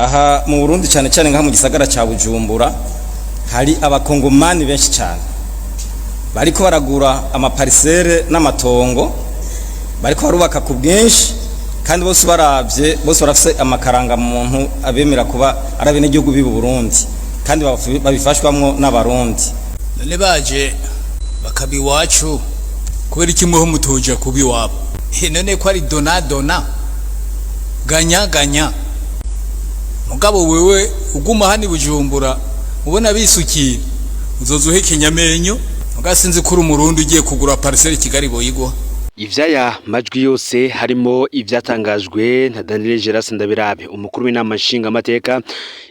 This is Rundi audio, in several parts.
aha mu Burundi cyane cyane nka mu gisagara cya Bujumbura hari abakongomani benshi cyane bariko baragura amaparisere n'amatongo bariko barubaka ku bwinshi kandi bose baravye bose barafise amakaranga mu muntu abemera kuba arabene igihugu bibu Burundi kandi babifashwamwo n'abarundi. None baje bakabi wacu kubera kimwe ho mutoja kubi wabo. None ko ari dona ganya mugabo wewe uguma hani Bujumbura ubona bisukiye uzozuhe Kenyamenyo ugasinze kuri umurundi ugiye kugura parcelle Kigali boyigwa. Ivyaya majwi yose harimo ivyatangajwe na Daniel Geras Ndabirabe umukuru w'inama nshinga amateka,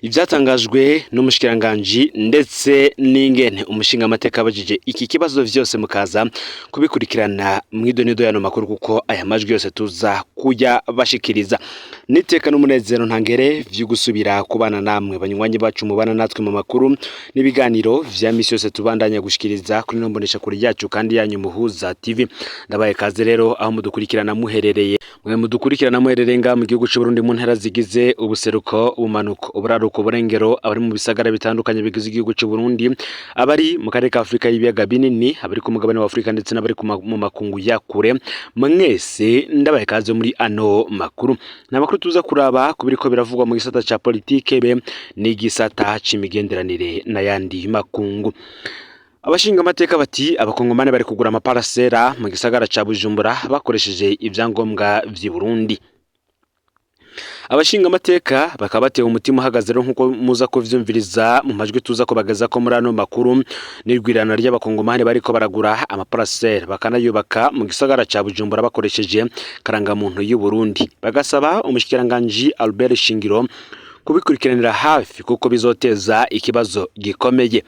ivyatangajwe n'umushikiranganje ndetse n'ingene umushinga amateka abajije iki kibazo vyose mukaza kubikurikirana mwidonido yano makuru kuko aya majwi yose tuza kujya bashikiriza. Niteka n'umunezero ntangere vyo gusubira kubana namwe banywanyi bacu mubana natwe mu makuru n'ibiganiro vya misi yose tubandanya gushikiriza kuri nombonesha kuri yacu kandi yanyu Muhuza TV. Ndabaye kaze rero aho mudukurikirana muherereye nga mu gihugu cy'u Burundi mu ntara zigize ubuseruko ubumanuko uburaruko burengero abari mu bisagara bitandukanye bigize igihugu cy'u Burundi, abari mu karere ka Afrika y'ibiyaga binini, abari ku mugabane wa Afrika ndetse n'abari mu makungu ya kure, mwese ndabaye kaze muri ano makuru. Namakuru tuza kuraba kubiriko biravugwa mu gisata ca politike be n'igisata c'imigenderanire n'ayandi makungu. Abashinga amateka bati abakongomane bari kugura amaparasera mu gisagara ca Bujumbura bakoresheje ivyangombwa vy'i Burundi. Abashinga amateka bakaba batewe umutima uhagaze rero nkuko muza kuvyumviriza mu majwi tuza kubagaza ko muri ano makuru n'irwirana ry'abakongomane bariko baragura amaparasera bakanayubaka mu gisagara ca Bujumbura bakoresheje karangamuntu y'u Burundi. Bagasaba umushikiranganje Albert Shingiro kubikurikiranira hafi kuko bizoteza ikibazo gikomeye.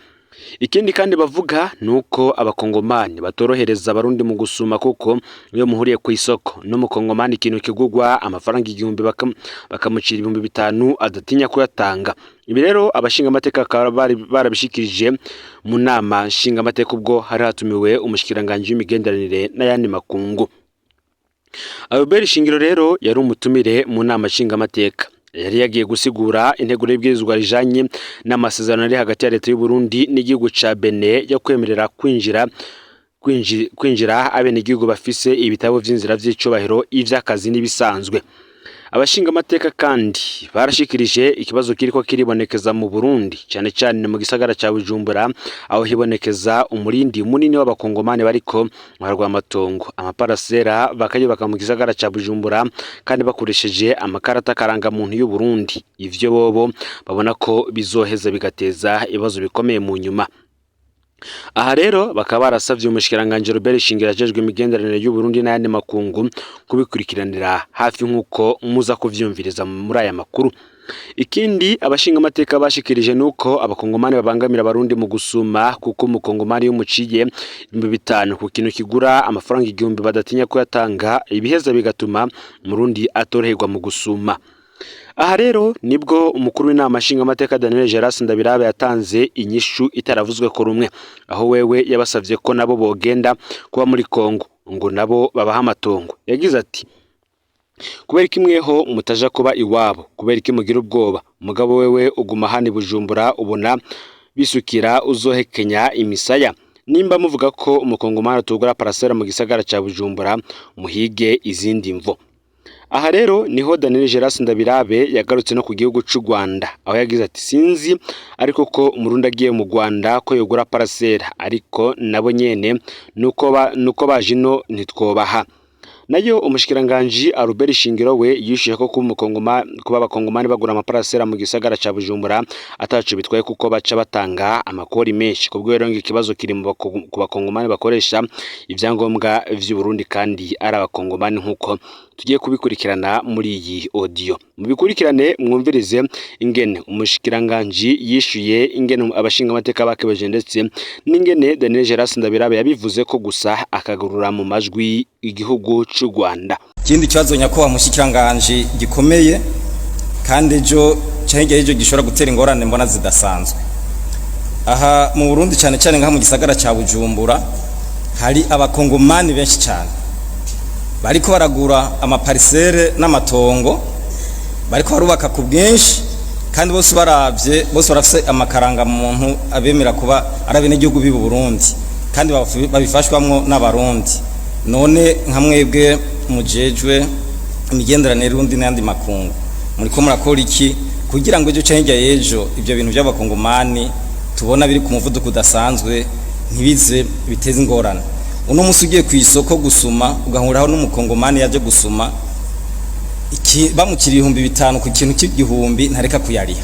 Ikindi kandi bavuga nuko abakongomani batorohereza abarundi mu gusuma kuko iyo muhuriye ku isoko no mukongomani ikintu kigugwa amafaranga 1000 bakamucira 5000 adatinya kuyatanga. Ibi rero abashinga amateka barabishikirije mu nama nshinga amateka ubwo hari hatumiwe umushikiranganje w'imigenderanire n'ayandi makungu. Albert Shingiro rero yari umutumire mu nama nshinga amateka. Yari yagiye gusigura integuro y'ibwirizwa rijanye n'amasezerano ari hagati ya leta y'u Burundi n'igihugu ca Benin yo kwemerera kwinjira abene igihugu bafise ibitabo vy'inzira vy'icubahiro ivy'akazi n'ibisanzwe. Abashinga amateka kandi barashikirije ikibazo kiriko kiribonekeza mu Burundi cyane cyane mu gisagara ca Bujumbura aho hibonekeza umurindi munini w'abakongomane bariko barwa amatongo amaparasera bakayubaka mu gisagara ca Bujumbura kandi bakoresheje amakarata karanga muntu y'u Burundi. Ivyo bobo babona ko bizoheza bigateza ibibazo bikomeye mu nyuma. Aha rero bakaba barasavye umushikiranganje Robert Shingiro ajejwe imigenderanire y'u Burundi n'ayandi makungu kubikurikiranira hafi nkuko muza kuvyumviriza muri aya makuru. Ikindi abashinga amateka bashikirije nuko abakongomani babangamira abarundi mu gusuma kuko umukongomani y'umuciye 500 ku kintu kigura amafaranga 1000 badatinya kuyatanga ibiheza bigatuma umurundi atoroherwa mu gusuma. Aha rero nibwo umukuru w'inama nshinga amateka Daniel Geras Ndabirabe yatanze inyishu itaravuzwe ko rumwe aho wewe yabasavye ko nabo bogenda kuba muri Kongo ngo nabo babaha amatongo. Yagize ati kubera kimweho mutaja kuba iwabo kubera kimugira ubwoba mugabo wewe uguma hani Bujumbura ubona bisukira uzohekenya imisaya nimba muvuga ko umukongomani tugura parasera mu gisagara ca Bujumbura muhige izindi mvo. Aha rero niho Daniel Geras Ndabirabe yagarutse no ku gihugu cy'u Rwanda aho yagize ati sinzi ariko ko umurundi agiye mu Rwanda ko yogura parasera ariko nabo nyene nuko bajino ntitwobaha. Nayo umushikiranganje Albert Shingiro we yishije ko kuba abakongomani bagura amaparasera mu gisagara ca Bujumbura atacu bitwaye kuko baca batanga amakori menshi kubwo rero ikibazo kiri mu bakongomani bakoresha ivyangombwa vy'u Burundi kandi ari abakongomani nkuko tugiye kubikurikirana muri iyi audio. Mubikurikirane mwumvirize ingene umushikiranganje yishuye ingene abashinga amateka bakebeje ndetse n'ingene Daniel Geras Ndabirabe yabivuze ko gusa akagurura mu majwi igihugu cy'u Rwanda. Ikindi kibazo nyako mushikiranganje gikomeye kandi ejo cyangwa gishobora gutera ingorane mbona zidasanzwe. Aha mu Burundi cyane cyane nka mu gisagara ca Bujumbura hari abakongomani benshi cyane bariko baragura amaparisere n'amatongo bariko barubaka ku bwinshi kandi bose baravye bose barafise amakaranga muntu abemera kuba arabene igihugu bibu Burundi kandi babifashwamwo n'abarundi. None nka mwebwe mujejwe imigenderanire y'urundi n'andi makungu muriko murakora iki kugira ngo ejo canke ejo ibyo bintu by'abakongomani tubona biri ku muvuduko udasanzwe ntibize biteze ingorane? Uno musi ugiye ku isoko gusuma ugahuraho n'umukongomani yaje gusuma bamukira 500 ku kintu cy'igihumbi ntareka kuyariha,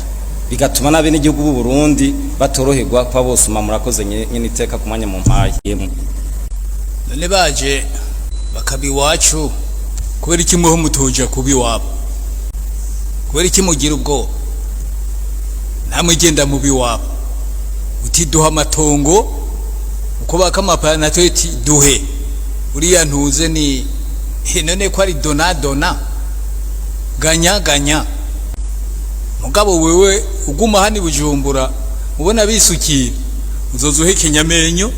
bigatuma n'abene igihugu b'u Burundi batoroherwa kwa bosuma. Murakoze nyine iteka kumanya mu mpaye yemwe. None baje bakabi wacu kubera iki muho mutoja kubi wabo, kubera iki mugira ubwo namwe genda mubi wabo uti duha amatongo uko bakamapa natwe iti duhe uriya ntuze ni none ko ari dona ganya mugabo wewe uguma hani Bujumbura ubona bisukira uzozuhe Kenyamenyo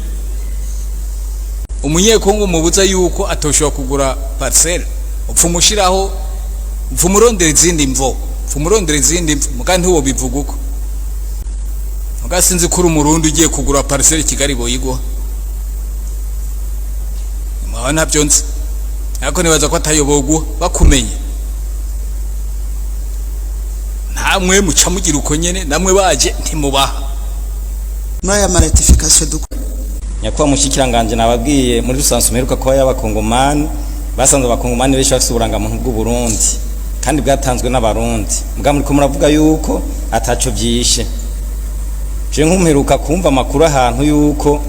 umunyekongo mubuza yuko atoshobora kugura parcelle upfumushiraho upfumurondera izindi mvo mugandi wo bivuga uko mugasinzi kuri umurundi ugiye kugura parcelle Kigali boyigwa mwana byonse ariko nibaza ko atayobogwa bakumenye namwe muca mugira uko nyene namwe baje ntimubaha n'aya maratification duko nyakwa mushikiranganje nababwiye muri rusanzwe meruka ko y'abakongomani basanze abakongomani benshi bafite uburangamuntu bw'u Burundi kandi bwatanzwe n'abarundi muga muri ko muravuga yuko ataco byishe. Je nkumperuka kumva amakuru ahantu yuko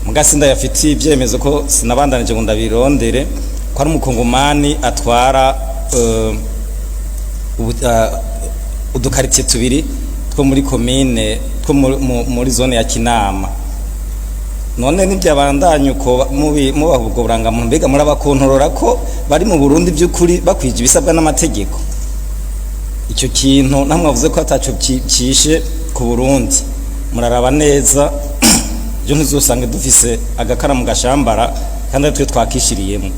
mugasinda yafitiye ibyemezo ko sinabandanije ngo ndabirondere ko ari umukongomani atwara udukaritiye tubiri two muri commune two muri zone ya Kinama. None n'ibyabandanye uko mubahubwo burangamuntu mbega murabakontorora ko bari mu Burundi by'ukuri bakwije ibisabwa n'amategeko? Icyo kintu namwe avuze ko ataco cyishe ku Burundi muraraba neza byo ntizosanga dufise agakara mu gashambara kandi twe twakishiriyemo.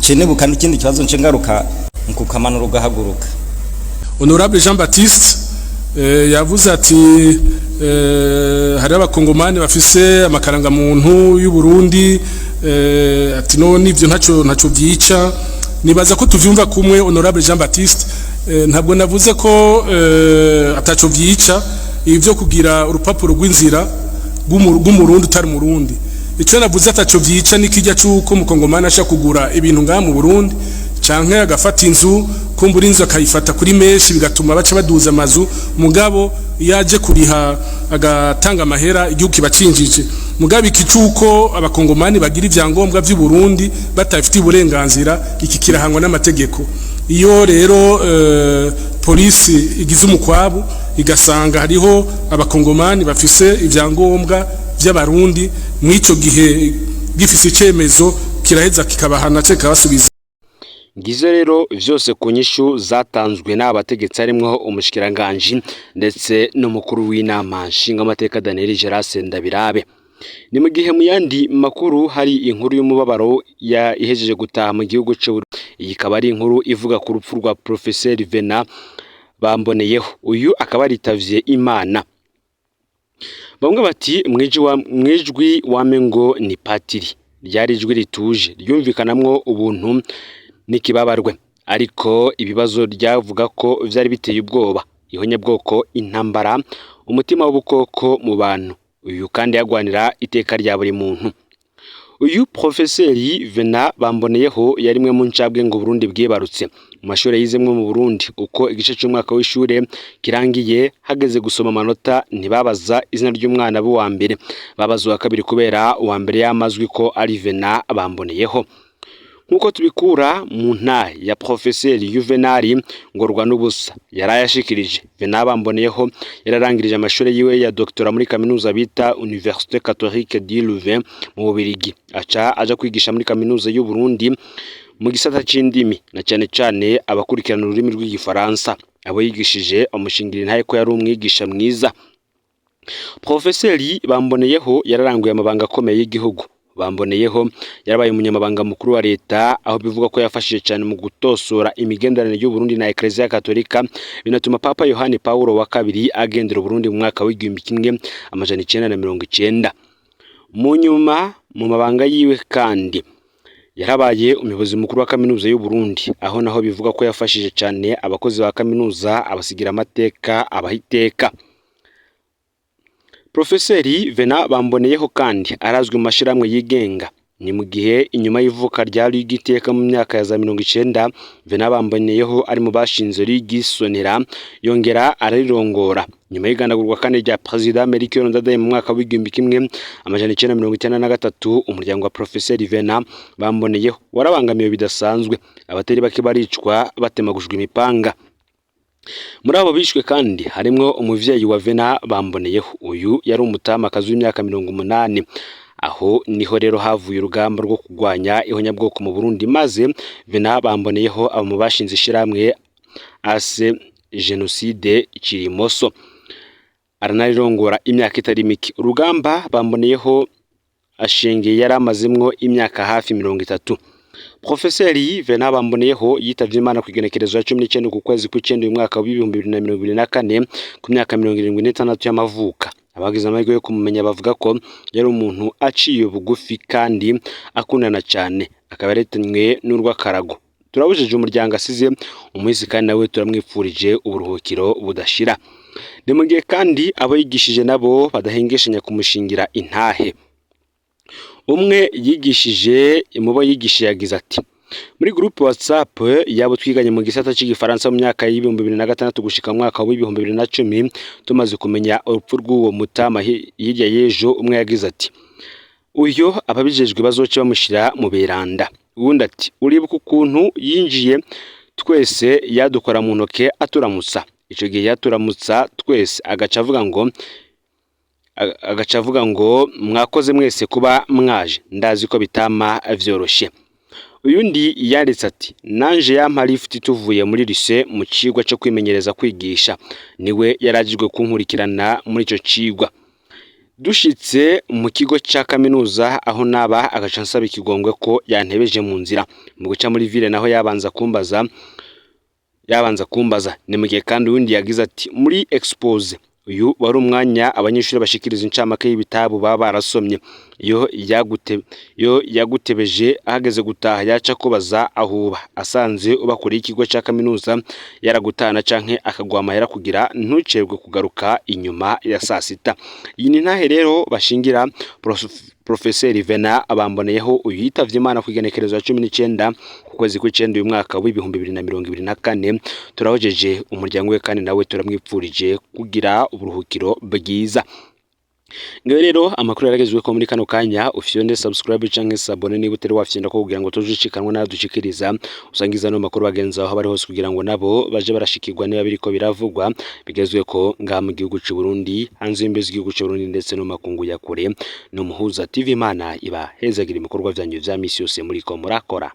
Cene bukana ikindi kibazo nce ngaruka mukukamanura ugahaguruka. Honorable Jean Baptiste yavuze ati hari abakongomani bafise amakaranga muntu y'u Burundi ati no nivyo ntaco byica. Nibaza ko tuvyumva kumwe Honorable Jean Baptiste, ntabwo navuze ko ataco byica ivyo kugira urupapuro rw'inzira rw'umurundi utari murundi. Ico navuze ataco byica nikijya cuko mukongomani asha kugura ibintu ngaha mu Burundi canke agafata inzu kumbura inzu akayifata kuri menshi bigatuma baca baduza amazu mugabo yaje kuriha agatanga amahera igihugu kibacinjije. Mugabo ikicuko abakongomani bagira ivyangombwa vy'u Burundi batafite uburenganzira iki kirahangwa n'amategeko. Iyo rero polisi igize umukwabu igasanga hariho abakongomani bafise ivyangombwa by'abarundi mwico gihe gifise icemezo kiraheza kikabahana kikabasubiza. Ngizo rero vyose ku nyishu zatanzwe n'abategetsi harimwo umushikiranganje ndetse n'umukuru w'inama nshinga amateka Daniel Gerase Ndabirabe. Ni mu gihe mu yandi makuru hari inkuru y'umubabaro ya ihejeje gutaha mu gihugu cyo iyi kaba ari inkuru ivuga ku rupfu rwa Professeur Vena Bamboneyeho. Uyu akaba aritavye Imana. Bamwe bati mwijwi wamengo ni patiri ryari ijwi rituje ryumvikanamwo ubuntu nikibabarwe, ariko ibibazo ryavuga ko vyari biteye ubwoba, ihonyabwoko, intambara, umutima w'ubukoko mu bantu. Uyu kandi yagwanira iteka rya buri muntu. Uyu Professeur Vena Bamboneyeho yarimwe mu ncabwe ngo Burundi bwibarutse mu mashuri yizemwe mu Burundi uko igice cy'umwaka w'ishure kirangiye hageze gusoma amanota ntibabaza izina ry'umwana bo wa mbere, babaza wa kabiri kubera uwa mbere yamazwi ko ari Vena Bamboneyeho. Nkuko tubikura mu nta ya Professeur Juvenal ngorwa n'ubusa yarayashikirije. Vena Bamboneyeho yararangirije amashuri yiwe ya doctorat muri kaminuza bita Université Catholique de Louvain mu Bubiligi, aja kwigisha muri kaminuza y'u Burundi mu gisata c'indimi na cyane abakurikirana ururimi rw'igifaransa. Abo yigishije amushingirira ntaye ko yari umwigisha mwiza. Professeur Bamboneyeho yararanguye amabanga akomeye y'igihugu. Bamboneyeho yarabaye umunyamabanga mukuru wa leta, aho bivuga ko yafashije cyane mu gutosora imigenderanire y'u Burundi na Ecclesia Katolika, binatuma Papa Yohani Paulo wa kabiri agendera Burundi mu mwaka w'1990. Mu nyuma mu mabanga yiwe kandi yarabaye umuyobozi mukuru wa kaminuza y'u Burundi, aho naho bivuga ko yafashije cyane abakozi ba kaminuza, abasigira amateka, abahiteka. Profeseri Venant Bamboneyeho kandi arazwi mu mashiramwe yigenga. Ni mu gihe inyuma y'ivuka rya Ligue Iteka mu myaka ya za 90, Venant Bamboneyeho ari mu bashinze Ligue Sonera, yongera ararirongora. Nyuma y'igandagurwa kandi rya President Melchior Ndadaye mu mwaka w'1993, umuryango wa Profeseri Venant Bamboneyeho warabangamiwe bidasanzwe, abatari bake baricwa batemagujwe imipanga. Muri abo bishwe kandi harimo umuvyeyi wa Venant Bamboneyeho, uyu yari umutamakazi w'imyaka 80. Aho niho rero havuye urugamba rwo kugwanya ihonyabwoko mu Burundi, maze Venant Bamboneyeho aba mu bashinze ishiramwe ase Genocide Kirimoso, aranarongora imyaka itari mike. Urugamba Bamboneyeho ashengeye yaramazemwo imyaka hafi 30. Profeseri Venant Bamboneyeho yitavye Imana ku igenekerezo ya 19 ku kwezi kw'icenda mu mwaka wa 2024 ku myaka 76 y'amavuka. Abagize amahirwe yo kumumenya bavuga ko yari umuntu aciye bugufi kandi akundana cyane, akaba yaretanywe n'urw'akarago. Turabujije umuryango asize umuhisi kandi nawe turamwipfurije uburuhukiro budashira. Ni mu gihe kandi abo yigishije nabo badahengeshanya kumushingira intahe. Umwe yigishije mubo yigishije yagize ati: muri groupe WhatsApp yabo twiganye mu gisata cy'igifaransa mu myaka y'2006 gushika mu mwaka wa 2010, tumaze kumenya urupfu rw'uwo mutama hirya yejo, umwe yagize ati: uyo ababijejwe bazoce bamushira mu beranda. Uwundi ati: uribuka ukuntu yinjiye twese yadukora mu ntoke aturamutsa. Ico gihe yaturamutsa twese agaca avuga ngo mwakoze mwese kuba mwaje, ndazi ko bitama vyoroshe. Uyundi yanditse ati: nanje yampa lift tuvuye muri lycée mu cigwa cyo kwimenyereza kwigisha, niwe yarajijwe kunkurikirana muri ico cigwa. Dushitse mu kigo cya kaminuza aho naba agaca nsaba ikigongwe ko yantebeje mu nzira, mu guca muri ville naho yabanza kumbaza. Ni mu gihe kandi undi yagize ati: muri expose uyu wari umwanya abanyeshuri bashikiriza incamake y'ibitabo baba barasomye. Iyo yagutebeje ahageze gutaha yaca kubaza ahuba, asanze ubakuriye ikigo cya kaminuza yaragutana canke akagwamahera kugira ntucerwe kugaruka inyuma ya saa sita. Iyi ni ntahe rero bashingira Profeseri Venant Bamboneyeho, uyu yitavye Imana ku igenekerezo ya 19 ku kwezi kw'icenda uyu mwaka w'2024. Turahojeje umuryango we kandi nawe turamwipfurije kugira uburuhukiro bwiza. Ngaho rero amakuru yaragezwe ko muri kano kanya, ufyonde subscribe canke sabone niba utari wafyenda ko kugira ngo tujucikanwa nadushikiriza, usangiza no makuru bagenza aho bari hose kugira ngo nabo baje barashikirwa niba biriko biravugwa, bigezwe ko ngaha mu gihugu cy'u Burundi, hanze y'imbezi igihugu cy'u Burundi ndetse no makungu ya kure. No Muhuza TV, Imana iba hezagira ibikorwa byanyu vya misi yose muri ko murakora.